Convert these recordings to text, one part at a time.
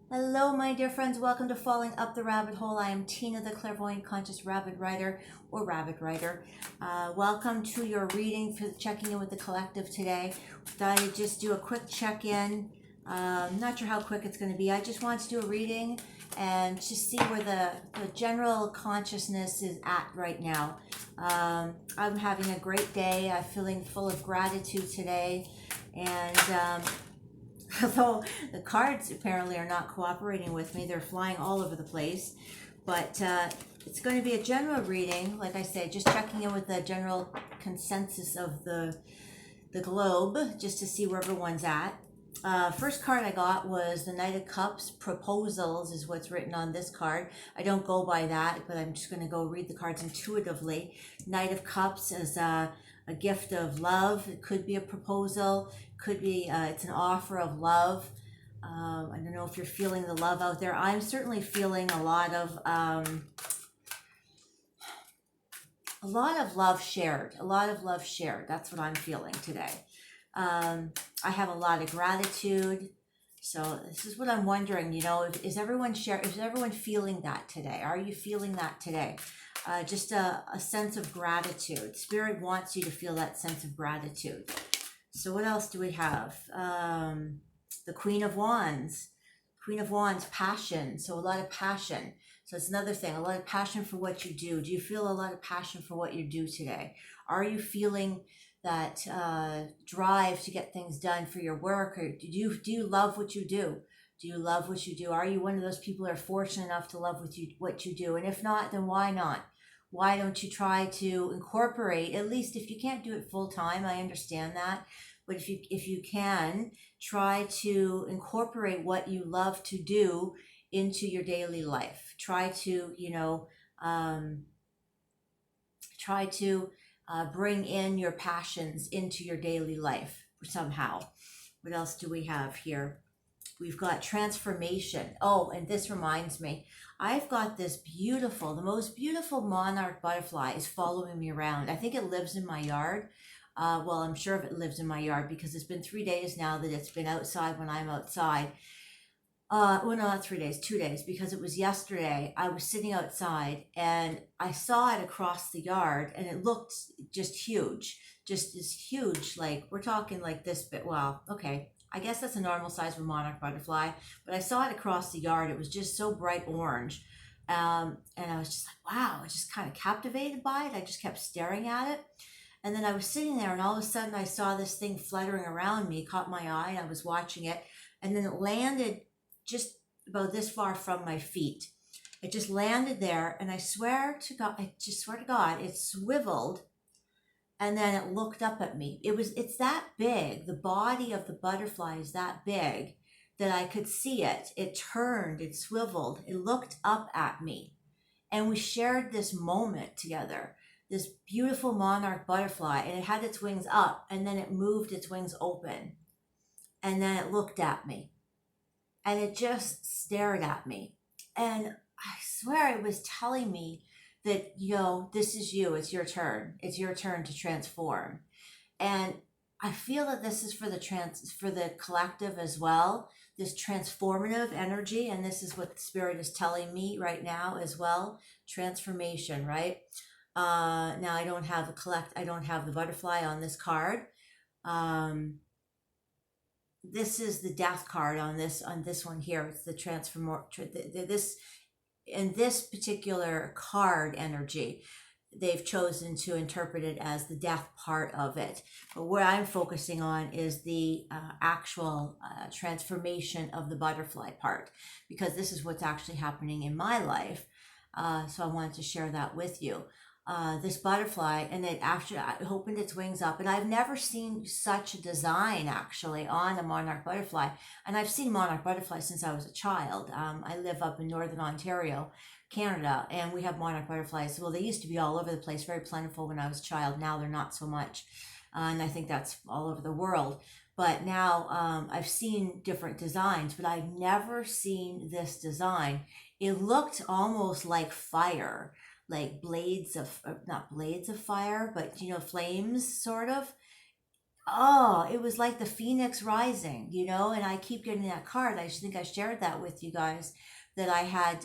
Hello, my dear friends. Welcome to Falling Up the Rabbit Hole. I am Tina, the clairvoyant conscious rabbit writer or rabbit writer. Welcome to your reading for checking in with the collective today. Thought I'd just do a quick check in. Not sure how quick it's going to be. I just want to do a reading and just see where the general consciousness is at right now. I'm having a great day. I'm feeling full of gratitude today. And although the cards apparently are not cooperating with me, they're flying all over the place. But it's going to be a general reading, like I said, just checking in with the general consensus of the globe, just to see where everyone's at. First card I got was the Knight of Cups. Proposals is what's written on this card. I don't go by that, but I'm just going to go read the cards intuitively. Knight of Cups is a gift of love. It could be a proposal, could be it's an offer of love. I don't know if you're feeling the love out there. I'm certainly feeling a lot of love shared. A lot of love shared. That's what I'm feeling today. I have a lot of gratitude. So this is what I'm wondering. Is everyone feeling that today? Are you feeling that today? Just a sense of gratitude. Spirit wants you to feel that sense of gratitude. So what else do we have? The Queen of Wands. Queen of Wands, passion. So a lot of passion. So it's another thing, a lot of passion for what you do. Do you feel a lot of passion for what you do today? Are you feeling that drive to get things done for your work? Or do you love what you do? Do you love what you do? Are you one of those people who are fortunate enough to love what you do? And if not, then why not? Why don't you try to incorporate, at least if you can't do it full time, I understand that, but if you can, try to incorporate what you love to do into your daily life. Try to, bring in your passions into your daily life somehow. What else do we have here? We've got transformation. Oh, and this reminds me, I've got the most beautiful monarch butterfly is following me around. I think it lives in my yard. Well, I'm sure it lives in my yard because it's been 3 days now that it's been outside when I'm outside. Well, no, not 3 days, 2 days, because it was yesterday. I was sitting outside and I saw it across the yard and it looked just huge, just as huge. Like we're talking like this bit. Well, okay. I guess that's a normal size for monarch butterfly, but I saw it across the yard. It was just so bright orange. And I was just like, wow, I was just kind of captivated by it. I just kept staring at it. And then I was sitting there and all of a sudden I saw this thing fluttering around me, caught my eye, and I was watching it. And then it landed just about this far from my feet. It just landed there, and I just swear to God, it swiveled, and then it looked up at me. It's that big. The body of the butterfly is that big that I could see it. It turned, it swiveled, it looked up at me, and we shared this moment together. This beautiful monarch butterfly, and it had its wings up, and then it moved its wings open, and then it looked at me and it just stared at me. And I swear it was telling me that, this is you. It's your turn. It's your turn to transform. And I feel that this is for the collective as well, this transformative energy. And this is what the spirit is telling me right now as well. Transformation, right? Now I don't have the butterfly on this card. This is the death card on this one here. It's the this in this particular card energy. They've chosen to interpret it as the death part of it. But what I'm focusing on is the actual transformation of the butterfly part, because this is what's actually happening in my life. So I wanted to share that with you. This butterfly, and it actually opened its wings up, and I've never seen such a design actually on a monarch butterfly. And I've seen monarch butterflies since I was a child. I live up in northern Ontario, Canada, and we have monarch butterflies. Well, they used to be all over the place, very plentiful when I was a child. Now they're not so much, and I think that's all over the world. But now I've seen different designs, but I've never seen this design. It looked almost like fire, like blades of, not blades of fire, but flames sort of. Oh, it was like the phoenix rising, you know, and I keep getting that card. I think I shared that with you guys, that I had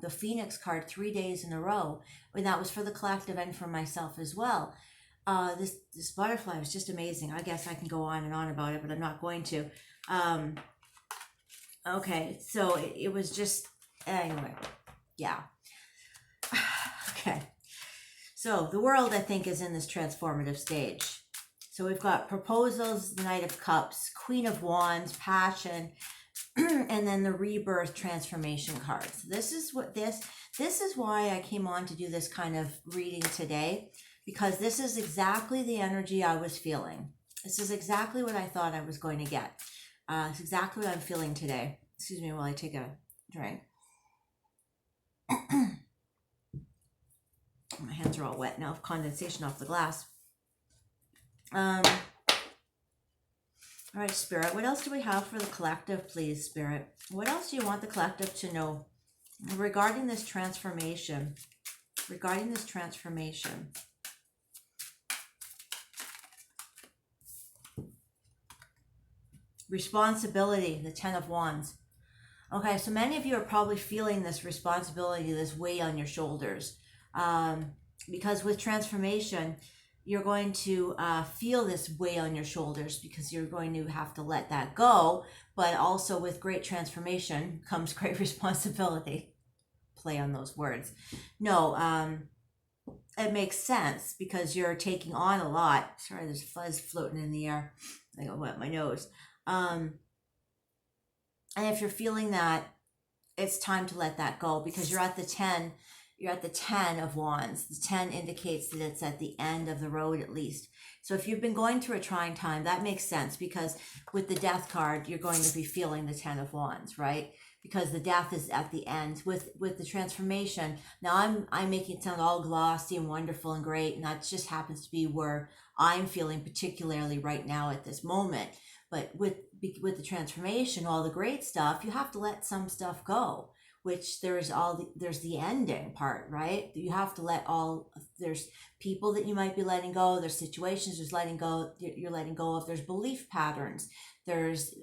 the phoenix card 3 days in a row, and that was for the collective and for myself as well. This butterfly was just amazing. I guess I can go on and on about it, but I'm not going to. Um, okay, so it was just, anyway, yeah. Okay, so the world, I think, is in this transformative stage. So we've got proposals, the Knight of Cups, Queen of Wands, passion, and then the rebirth transformation cards. This is why I came on to do this kind of reading today, because this is exactly the energy I was feeling. This is exactly what I thought I was going to get. It's exactly what I'm feeling today. Excuse me while I take a drink. My hands are all wet now, condensation off the glass. All right, Spirit, what else do we have for the collective, please, Spirit? What else do you want the collective to know regarding this transformation? Regarding this transformation. Responsibility, the Ten of Wands. Okay, so many of you are probably feeling this responsibility, this weight on your shoulders. Because with transformation, you're going to feel this weight on your shoulders because you're going to have to let that go. But also with great transformation comes great responsibility. Play on those words. No, it makes sense because you're taking on a lot. Sorry, there's fuzz floating in the air. I got wet my nose. And if you're feeling that, it's time to let that go because you're at the 10. You're at the 10 of Wands. The 10 indicates that it's at the end of the road at least. So if you've been going through a trying time, that makes sense because with the Death card, you're going to be feeling the 10 of Wands, right? Because the death is at the end. With the transformation, now I'm making it sound all glossy and wonderful and great, and that just happens to be where I'm feeling particularly right now at this moment. But with the transformation, all the great stuff, you have to let some stuff go. Which there's the ending part, right? You have to let there's people that you might be letting go, there's situations you're letting go of, there's belief patterns, there's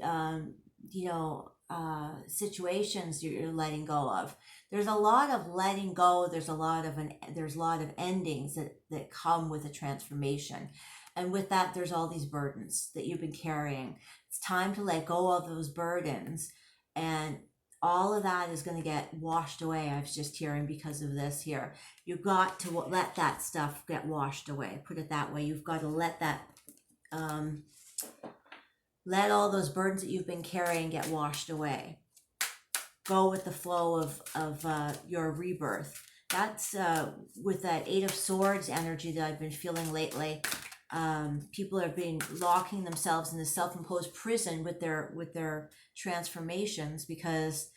situations you're letting go of. There's a lot of letting go, there's a lot of endings that come with a transformation. And with that, there's all these burdens that you've been carrying. It's time to let go of those burdens, and all of that is going to get washed away. I was just hearing because of this here. You've got to let that stuff get washed away. Put it that way. You've got to let that, let all those burdens that you've been carrying get washed away. Go with the flow of your rebirth. That's with that Eight of Swords energy that I've been feeling lately. People have been locking themselves in the self-imposed prison with their transformations, because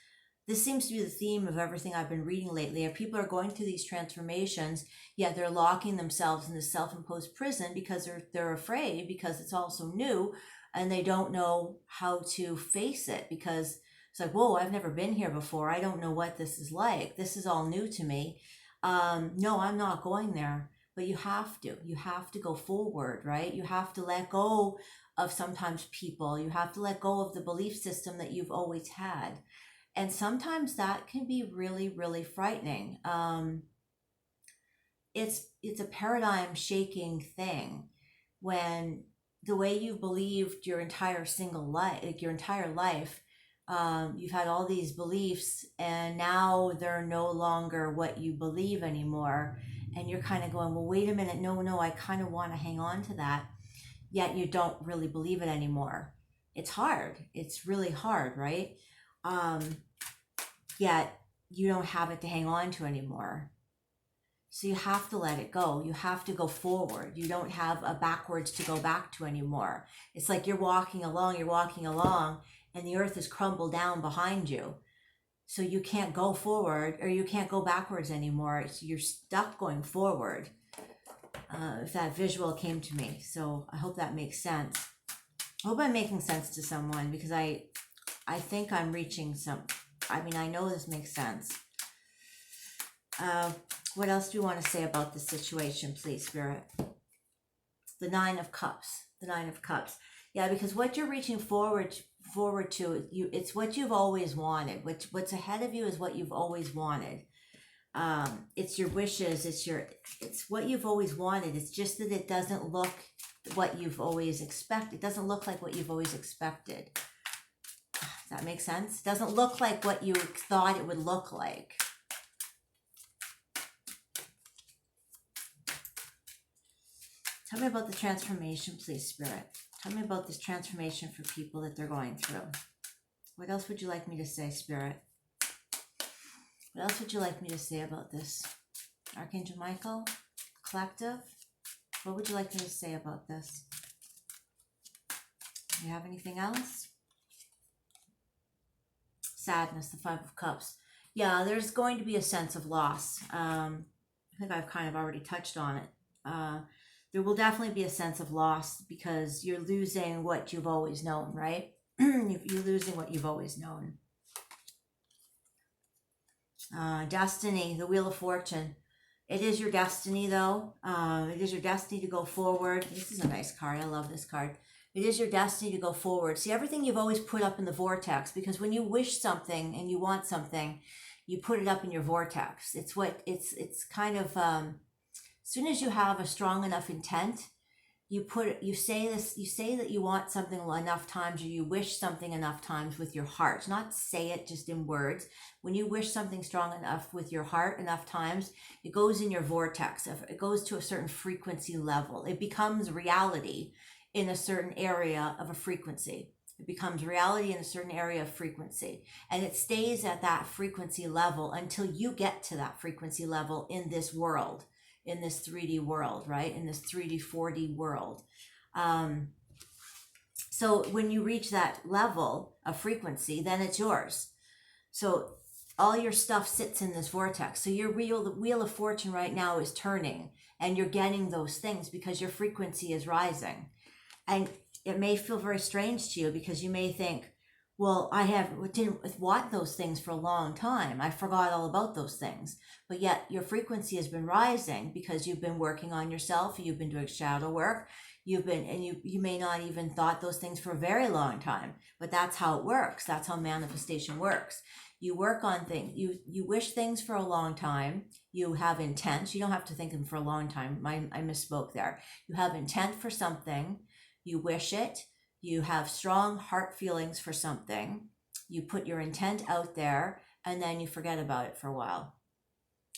this seems to be the theme of everything I've been reading lately. If people are going through these transformations, yet they're locking themselves in the self-imposed prison because they're afraid, because it's all so new and they don't know how to face it, because it's like, whoa, I've never been here before. I don't know what this is like. This is all new to me. No, I'm not going there. But you have to go forward, right? You have to let go of sometimes people. You have to let go of the belief system that you've always had. And sometimes that can be really, really frightening. It's a paradigm shaking thing when the way you've believed your entire life, you've had all these beliefs and now they're no longer what you believe anymore. And you're kind of going, well, wait a minute, no, I kind of want to hang on to that. Yet you don't really believe it anymore. It's hard. It's really hard, right? Yet you don't have it to hang on to anymore. So you have to let it go. You have to go forward. You don't have a backwards to go back to anymore. It's like you're walking along, and the earth has crumbled down behind you. So you can't go forward or you can't go backwards anymore. So you're stuck going forward. If that visual came to me. So I hope that makes sense. I hope I'm making sense to someone, because I think I'm reaching I know this makes sense. What else do you want to say about the situation, please, Spirit? The Nine of Cups. The Nine of Cups. Yeah, because what you're reaching forward to, it's what you've always wanted. What's ahead of you is what you've always wanted. It's your wishes, it's what you've always wanted. It's just that it doesn't look what you've always expected. It doesn't look like what you've always expected. Does that make sense? It doesn't look like what you thought it would look like. Tell me about the transformation, please, Spirit. Tell me about this transformation for people that they're going through. What else would you like me to say, Spirit? What else would you like me to say about this? Archangel Michael, collective, what would you like me to say about this? Do you have anything else? Sadness, the Five of Cups. Yeah, there's going to be a sense of loss. I think I've kind of already touched on it. There will definitely be a sense of loss because you're losing what you've always known, right? You're losing what you've always known. Destiny, the Wheel of Fortune. It is your destiny, though. It is your destiny to go forward. This is a nice card. I love this card. It is your destiny to go forward. See, everything you've always put up in the vortex, because when you wish something and you want something, you put it up in your vortex. It's kind of, as soon as you have a strong enough intent, you say that you want something enough times, or you wish something enough times with your heart, not say it just in words. When you wish something strong enough with your heart enough times, it goes in your vortex. It goes to a certain frequency level. It becomes reality in a certain area of a frequency. It becomes reality in a certain area of frequency, and it stays at that frequency level until you get to that frequency level in this world, in this 3D world, right? In this 3D, 4D world. So when you reach that level of frequency, then it's yours. So all your stuff sits in this vortex. So the Wheel of Fortune right now is turning, and you're getting those things because your frequency is rising. And it may feel very strange to you because you may think, well, didn't want those things for a long time. I forgot all about those things. But yet your frequency has been rising because you've been working on yourself. You've been doing shadow work. You may not even thought those things for a very long time, but that's how it works. That's how manifestation works. You work on things. You wish things for a long time. You have intent. You don't have to think them for a long time. I misspoke there. You have intent for something. You wish it. You have strong heart feelings for something. You put your intent out there, and then you forget about it for a while.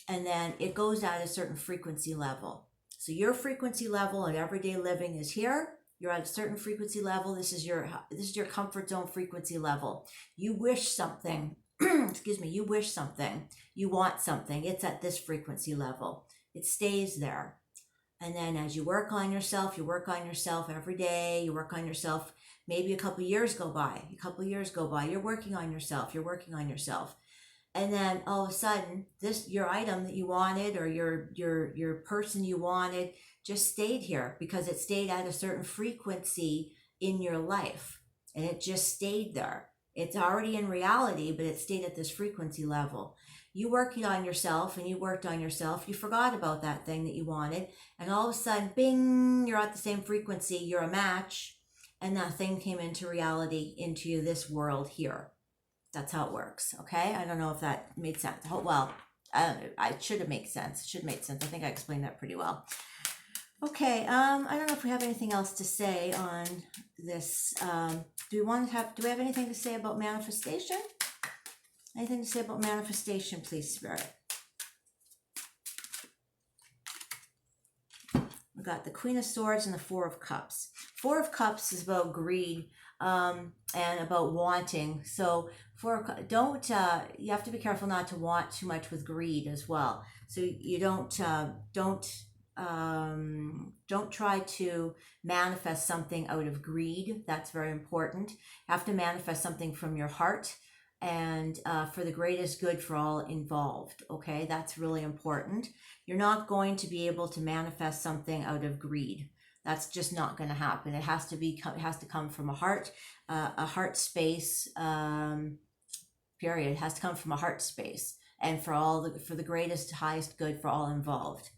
And then it goes at a certain frequency level. So your frequency level in everyday living is here. You're at a certain frequency level. This is your comfort zone frequency level. You wish something, excuse me, you wish something, you want something. It's at this frequency level. It stays there. And then as you work on yourself every day, you work on yourself, maybe a couple years go by, you're working on yourself. And then all of a sudden, your item that you wanted, or your person you wanted, just stayed here because it stayed at a certain frequency in your life. And it just stayed there. It's already in reality, but it stayed at this frequency level. You working on yourself and you worked on yourself, you forgot about that thing that you wanted, and all of a sudden, bing, you're at the same frequency, you're a match, and that thing came into reality, into this world here. That's how it works, okay? I don't know if that made sense. Oh, well, I should have made sense. It should make sense. I think I explained that pretty well. Okay, I don't know if we have anything else to say on this. Do we have anything to say about manifestation? Anything to say about manifestation, please, Spirit? We got the Queen of Swords and the Four of Cups. Four of Cups is about greed and about wanting. So you have to be careful not to want too much with greed as well. So you don't try to manifest something out of greed. That's very important. You have to manifest something from your heart, and for the greatest good for all involved. Okay, that's really important. You're not going to be able to manifest something out of greed. That's just not going to happen. It has to come from a heart space. Period. It has to come from a heart space, and for the greatest, highest good for all involved.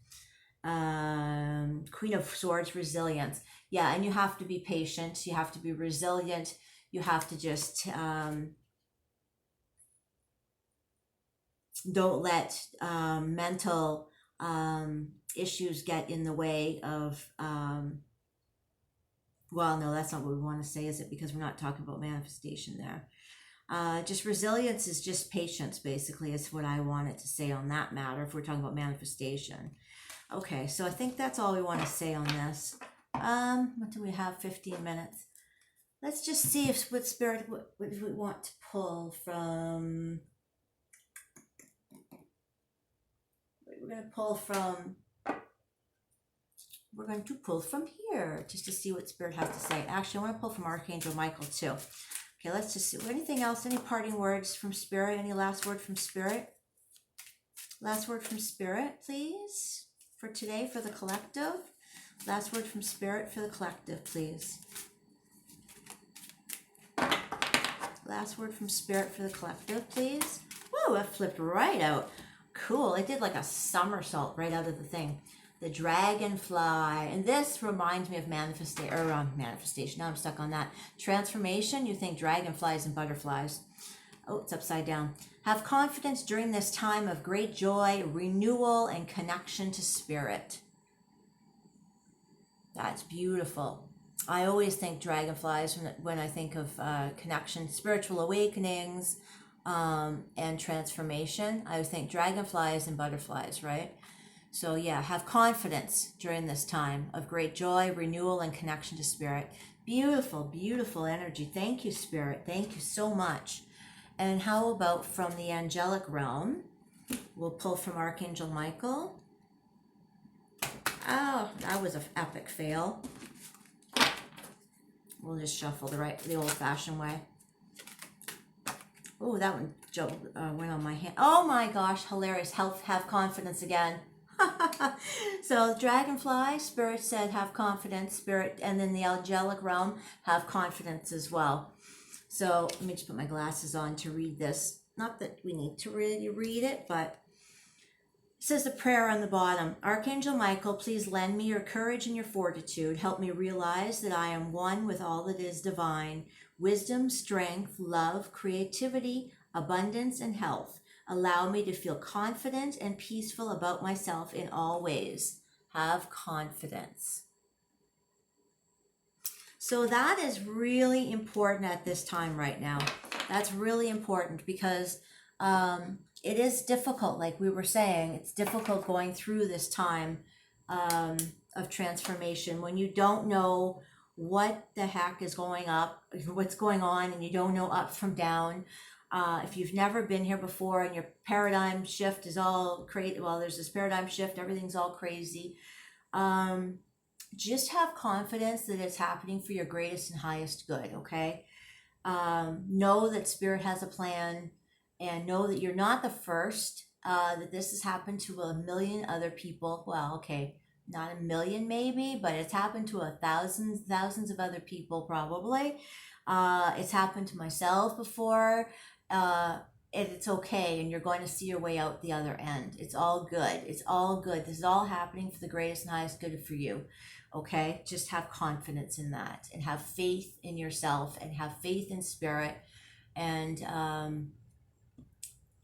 Queen of Swords, resilience. Yeah, and you have to be patient. You have to be resilient. You have to just don't let mental issues get in the way of. Well, no, that's not what we want to say, is it? Because we're not talking about manifestation there. Just resilience is just patience, basically, is what I wanted to say on that matter if we're talking about manifestation. Okay, so I think that's all we want to say on this. What do we have? 15 minutes. Let's just see if what spirit what we want to pull from. We're going to pull from. We're going to pull from here just to see what spirit has to say. Actually, I want to pull from Archangel Michael too. Okay, let's just see. Anything else? Any parting words from spirit? Any last word from spirit? Last word from spirit, please, for today, for the collective. Last word from spirit for the collective, please. Last word from spirit for the collective, please. Whoa, that flipped right out. Cool. It did like a somersault right out of the thing. The dragonfly. And this reminds me of manifestation. Now I'm stuck on that. Transformation. You think dragonflies and butterflies. Oh, it's upside down. Have confidence during this time of great joy, renewal, and connection to spirit. That's beautiful. I always think dragonflies when I think of connection, spiritual awakenings, and transformation. I would think dragonflies and butterflies, right? So yeah, have confidence during this time of great joy, renewal, and connection to spirit. Beautiful, beautiful energy. Thank you, spirit. Thank you so much. And how about from the angelic realm? We'll pull from Archangel Michael. Oh, that was an epic fail. We'll just shuffle the old-fashioned way. Oh, that one went on my hand. Oh my gosh, hilarious. Have confidence again. So dragonfly, spirit said have confidence, spirit, and then the angelic realm, have confidence as well. So let me just put my glasses on to read this. Not that we need to really read it, but it says the prayer on the bottom. Archangel Michael, please lend me your courage and your fortitude. Help me realize that I am one with all that is divine. Wisdom, strength, love, creativity, abundance, and health. Allow me to feel confident and peaceful about myself in all ways. Have confidence. So that is really important at this time right now. That's really important because it is difficult, like we were saying, it's difficult going through this time of transformation when you don't know what the heck is what's going on, and you don't know up from down. If you've never been here before and your paradigm shift is all crazy, well, there's this paradigm shift, everything's all crazy. Just have confidence that it's happening for your greatest and highest good, okay? Know that spirit has a plan, and know that you're not the first, that this has happened to a million other people. Well, okay, not a million maybe, but it's happened to thousands of other people probably. It's happened to myself before. It's okay, and you're going to see your way out the other end. It's all good. It's all good. This is all happening for the greatest and highest good for you. Okay, just have confidence in that, and have faith in yourself, and have faith in spirit. And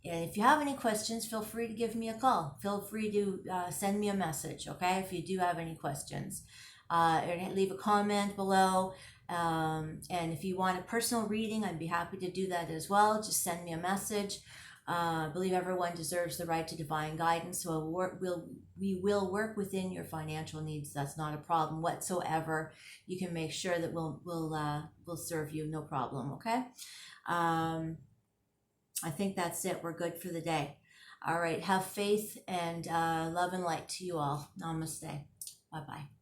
if you have any questions, feel free to give me a call. Feel free to send me a message, okay, if you do have any questions. Or leave a comment below. And if you want a personal reading, I'd be happy to do that as well. Just send me a message. I believe everyone deserves the right to divine guidance, so we will work within your financial needs. That's not a problem whatsoever. You can make sure that we'll serve you, no problem. Okay. I think that's it. We're good for the day. All right. Have faith and love and light to you all. Namaste. Bye bye.